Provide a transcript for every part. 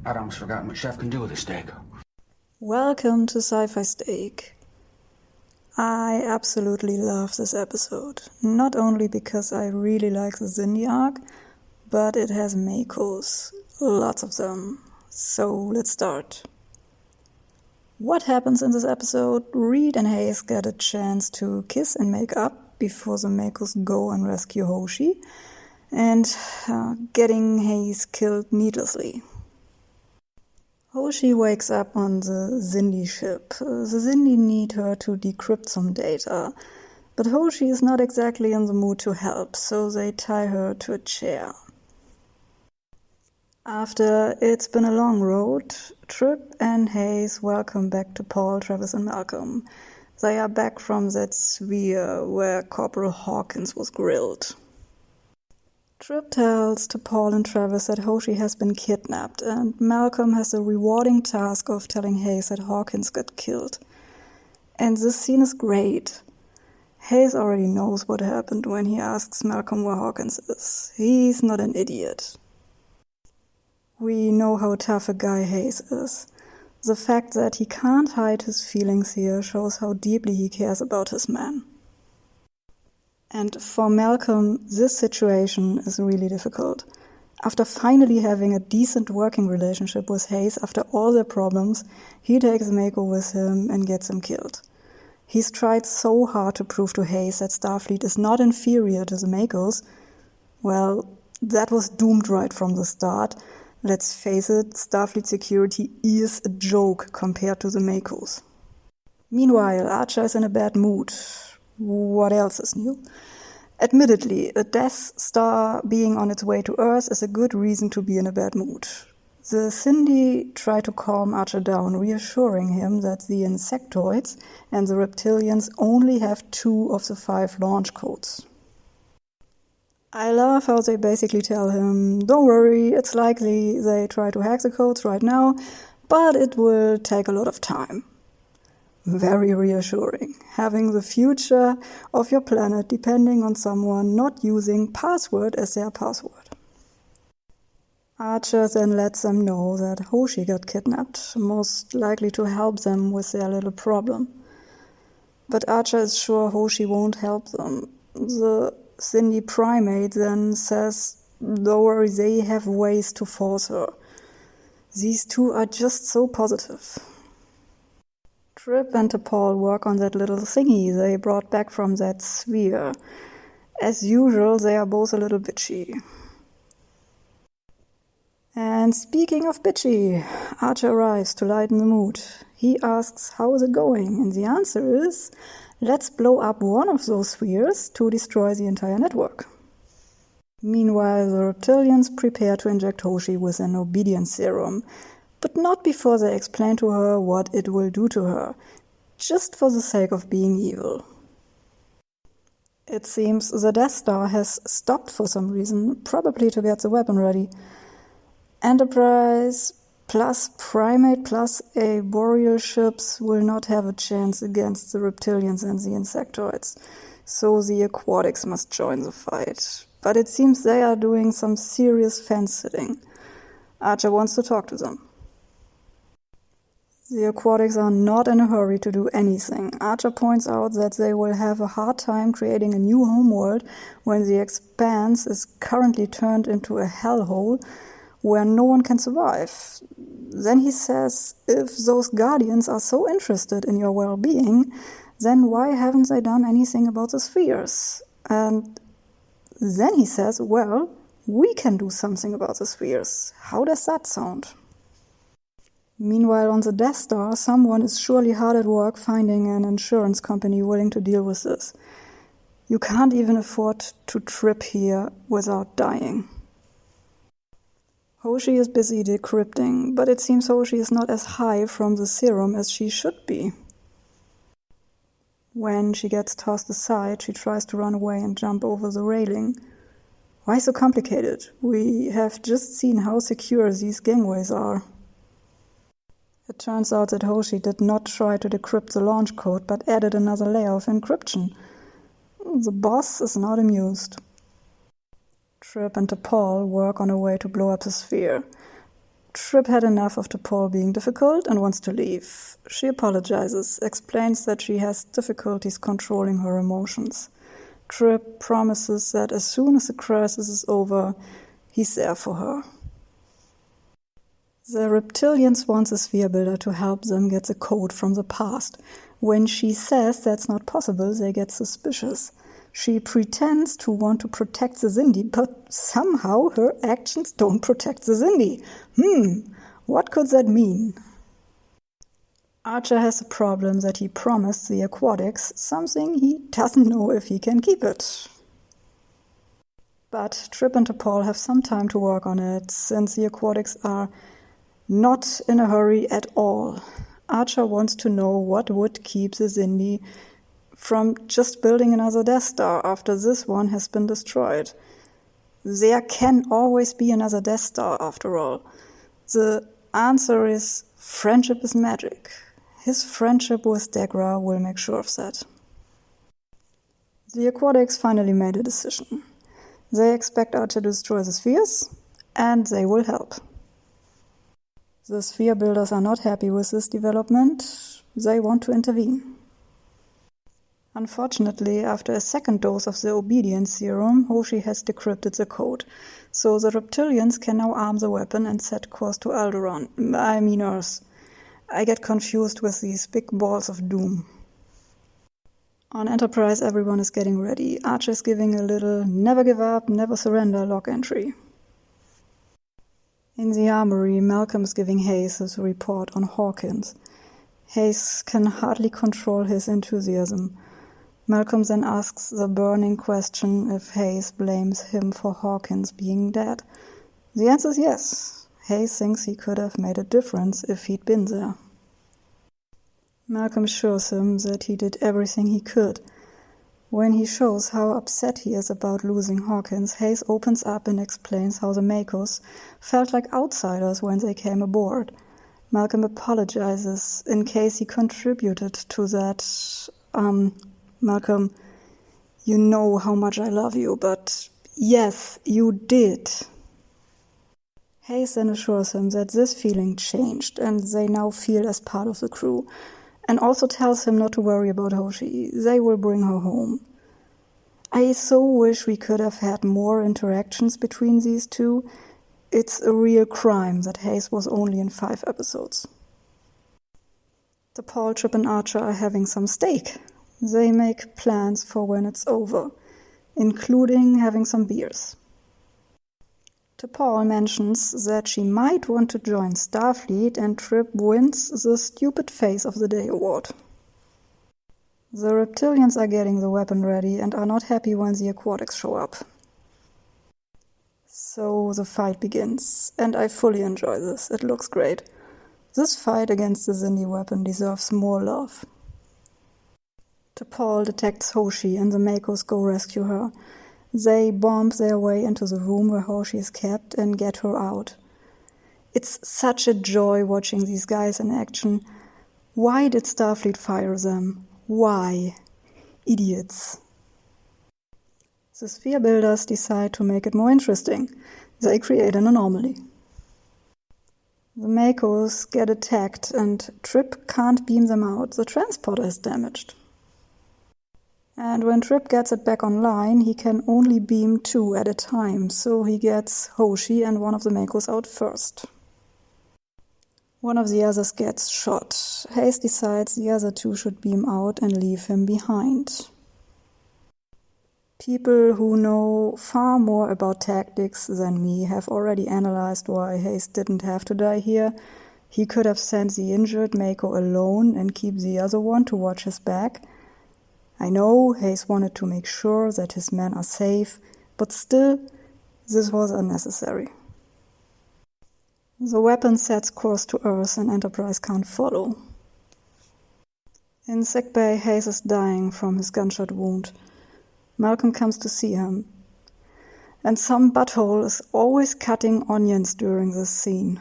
I'd almost forgotten what Chef can do with a steak. Welcome to Sci-Fi Steak. I absolutely love this episode, not only because I really like the Cindy arc, but it has macos, lots of them. So let's start. What happens in this episode? Reed and Hayes get a chance to kiss and make up before the macos go and rescue Hoshi, and getting Hayes killed needlessly. Hoshi wakes up on the Cindy ship. The Cindy need her to decrypt some data, but Hoshi is not exactly in the mood to help, so they tie her to a chair. After It's Been a Long Road, Trip and Hayes welcome back to Paul, Travis and Malcolm. They are back from that sphere where Corporal Hawkins was grilled. Trip tells to Paul and Travis that Hoshi has been kidnapped, and Malcolm has the rewarding task of telling Hayes that Hawkins got killed. And this scene is great. Hayes already knows what happened when he asks Malcolm where Hawkins is. He's not an idiot. We know how tough a guy Hayes is. The fact that he can't hide his feelings here shows how deeply he cares about his man. And for Malcolm, this situation is really difficult. After finally having a decent working relationship with Hayes after all their problems, he takes Mako with him and gets him killed. He's tried so hard to prove to Hayes that Starfleet is not inferior to the Makos. Well, that was doomed right from the start. Let's face it, Starfleet security is a joke compared to the Makos. Meanwhile, Archer is in a bad mood. What else is new? Admittedly, a Death Star being on its way to Earth is a good reason to be in a bad mood. The Cindy try to calm Archer down, reassuring him that the insectoids and the reptilians only have 2 of the 5 launch codes. I love how they basically tell him, don't worry, it's likely they try to hack the codes right now, but it will take a lot of time. Very reassuring, having the future of your planet depending on someone not using password as their password. Archer then lets them know that Hoshi got kidnapped, most likely to help them with their little problem. But Archer is sure Hoshi won't help them. The Cindy primate then says, don't worry, they have ways to force her. These two are just so positive. Trip and Paul work on that little thingy they brought back from that sphere. As usual, they are both a little bitchy. And speaking of bitchy, Archer arrives to lighten the mood. He asks, how is it going? And the answer is, let's blow up one of those spheres to destroy the entire network. Meanwhile, the reptilians prepare to inject Hoshi with an obedience serum, but not before they explain to her what it will do to her, just for the sake of being evil. It seems the Death Star has stopped for some reason, probably to get the weapon ready. Enterprise plus Primate plus a Boreal ships will not have a chance against the reptilians and the insectoids, so the aquatics must join the fight. But it seems they are doing some serious fence-sitting. Archer wants to talk to them. The aquatics are not in a hurry to do anything. Archer points out that they will have a hard time creating a new homeworld when the expanse is currently turned into a hellhole where no one can survive. Then he says, if those guardians are so interested in your well-being, then why haven't they done anything about the spheres? And then he says, well, we can do something about the spheres. How does that sound? Meanwhile, on the Death Star, someone is surely hard at work finding an insurance company willing to deal with this. You can't even afford to trip here without dying. Hoshi is busy decrypting, but it seems Hoshi is not as high from the serum as she should be. When she gets tossed aside, she tries to run away and jump over the railing. Why so complicated? We have just seen how secure these gangways are. It turns out that Hoshi did not try to decrypt the launch code, but added another layer of encryption. The boss is not amused. Trip and Paul work on a way to blow up the sphere. Trip had enough of T'Pol being difficult and wants to leave. She apologizes, explains that she has difficulties controlling her emotions. Trip promises that as soon as the crisis is over, he's there for her. The reptilians want the sphere builder to help them get the code from the past. When she says that's not possible, they get suspicious. She pretends to want to protect the Xindi, but somehow her actions don't protect the Xindi. What could that mean? Archer has a problem that he promised the aquatics, something he doesn't know if he can keep it. But Trip and T'Pol have some time to work on it, since the aquatics are not in a hurry at all. Archer wants to know what would keep the Xindi from just building another Death Star after this one has been destroyed. There can always be another Death Star after all. The answer is friendship is magic. His friendship with Degra will make sure of that. The aquatics finally made a decision. They expect Archer to destroy the spheres, and they will help. The sphere builders are not happy with this development. They want to intervene. Unfortunately, after a second dose of the obedience serum, Hoshi has decrypted the code. So the reptilians can now arm the weapon and set course to Earth. I get confused with these big balls of doom. On Enterprise, everyone is getting ready. Archer is giving a little never give up, never surrender log entry. In the armory, Malcolm is giving Hayes his report on Hawkins. Hayes can hardly control his enthusiasm. Malcolm then asks the burning question if Hayes blames him for Hawkins being dead. The answer is yes. Hayes thinks he could have made a difference if he'd been there. Malcolm assures him that he did everything he could. When he shows how upset he is about losing Hawkins, Hayes opens up and explains how the Makos felt like outsiders when they came aboard. Malcolm apologizes in case he contributed to that. Malcolm, you know how much I love you, but yes, you did. Hayes then assures him that this feeling changed and they now feel as part of the crew, and also tells him not to worry about Hoshi. They will bring her home. I so wish we could have had more interactions between these two. It's a real crime that Hayes was only in 5 episodes. T'Pol, Trip and Archer are having some steak. They make plans for when it's over, including having some beers. T'Pol mentions that she might want to join Starfleet, and Trip wins the Stupid Face of the Day award. The reptilians are getting the weapon ready and are not happy when the aquatics show up. So the fight begins, and I fully enjoy this. It looks great. This fight against the Xindi weapon deserves more love. T'Pol detects Hoshi and the Makos go rescue her. They bomb their way into the room where Hoshi is kept and get her out. It's such a joy watching these guys in action. Why did Starfleet fire them? Why? Idiots. The sphere builders decide to make it more interesting. They create an anomaly. The Makos get attacked and Trip can't beam them out. The transporter is damaged. And when Trip gets it back online, he can only beam 2 at a time, so he gets Hoshi and one of the Makos out first. One of the others gets shot. Hayes decides the other 2 should beam out and leave him behind. People who know far more about tactics than me have already analyzed why Hayes didn't have to die here. He could have sent the injured Mako alone and keep the other one to watch his back. I know Hayes wanted to make sure that his men are safe, but still, this was unnecessary. The weapon sets course to Earth and Enterprise can't follow. In sickbay, Hayes is dying from his gunshot wound. Malcolm comes to see him. And some butthole is always cutting onions during this scene.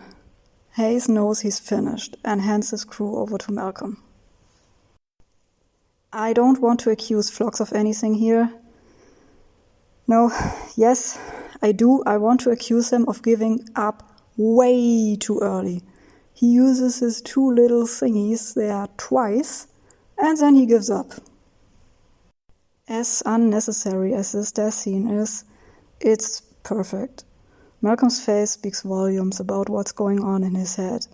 Hayes knows he's finished and hands his crew over to Malcolm. I don't want to accuse Phlox of anything here. No, yes, I do. I want to accuse him of giving up way too early. He uses his two little thingies there twice, and then he gives up. As unnecessary as this death scene is, it's perfect. Malcolm's face speaks volumes about what's going on in his head.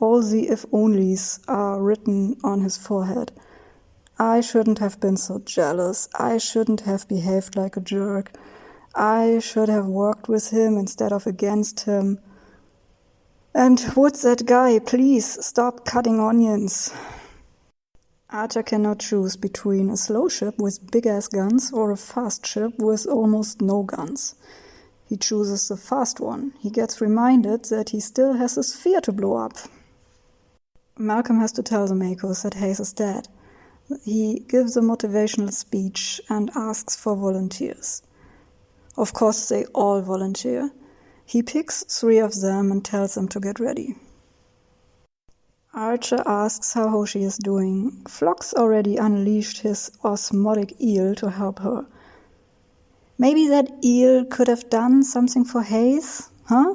All the if-onlys are written on his forehead. I shouldn't have been so jealous. I shouldn't have behaved like a jerk. I should have worked with him instead of against him. And would that guy please stop cutting onions? Archer cannot choose between a slow ship with big-ass guns or a fast ship with almost no guns. He chooses the fast one. He gets reminded that he still has a sphere to blow up. Malcolm has to tell the Makos that Hayes is dead. He gives a motivational speech and asks for volunteers. Of course, they all volunteer. He picks 3 of them and tells them to get ready. Archer asks how Hoshi is doing. Phlox already unleashed his osmotic eel to help her. Maybe that eel could have done something for Hayes, huh?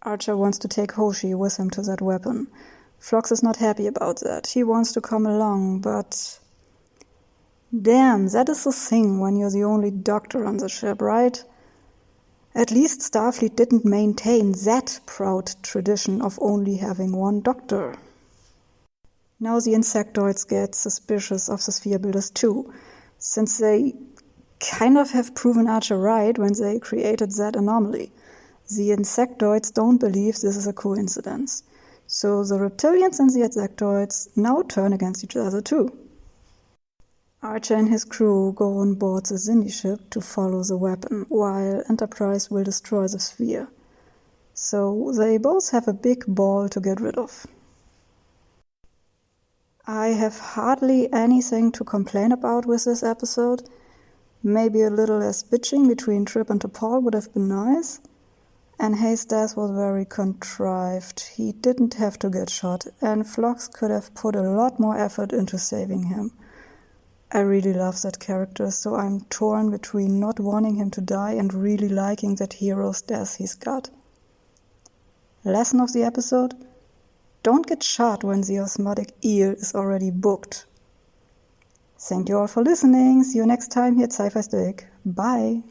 Archer wants to take Hoshi with him to that weapon. Phlox is not happy about that. He wants to come along, but... Damn, that is the thing when you're the only doctor on the ship, right? At least Starfleet didn't maintain that proud tradition of only having one doctor. Now the insectoids get suspicious of the sphere builders too, since they kind of have proven Archer right when they created that anomaly. The insectoids don't believe this is a coincidence. So the reptilians and the insectoids now turn against each other too. Archer and his crew go on board the Xindi ship to follow the weapon, while Enterprise will destroy the sphere. So they both have a big ball to get rid of. I have hardly anything to complain about with this episode. Maybe a little less bitching between Trip and T'Pol would have been nice. And Hayes' death was very contrived. He didn't have to get shot, and Phlox could have put a lot more effort into saving him. I really love that character, so I'm torn between not wanting him to die and really liking that hero's death he's got. Lesson of the episode? Don't get shot when the osmotic eel is already booked. Thank you all for listening. See you next time here at Sci-Fi Stick. Bye.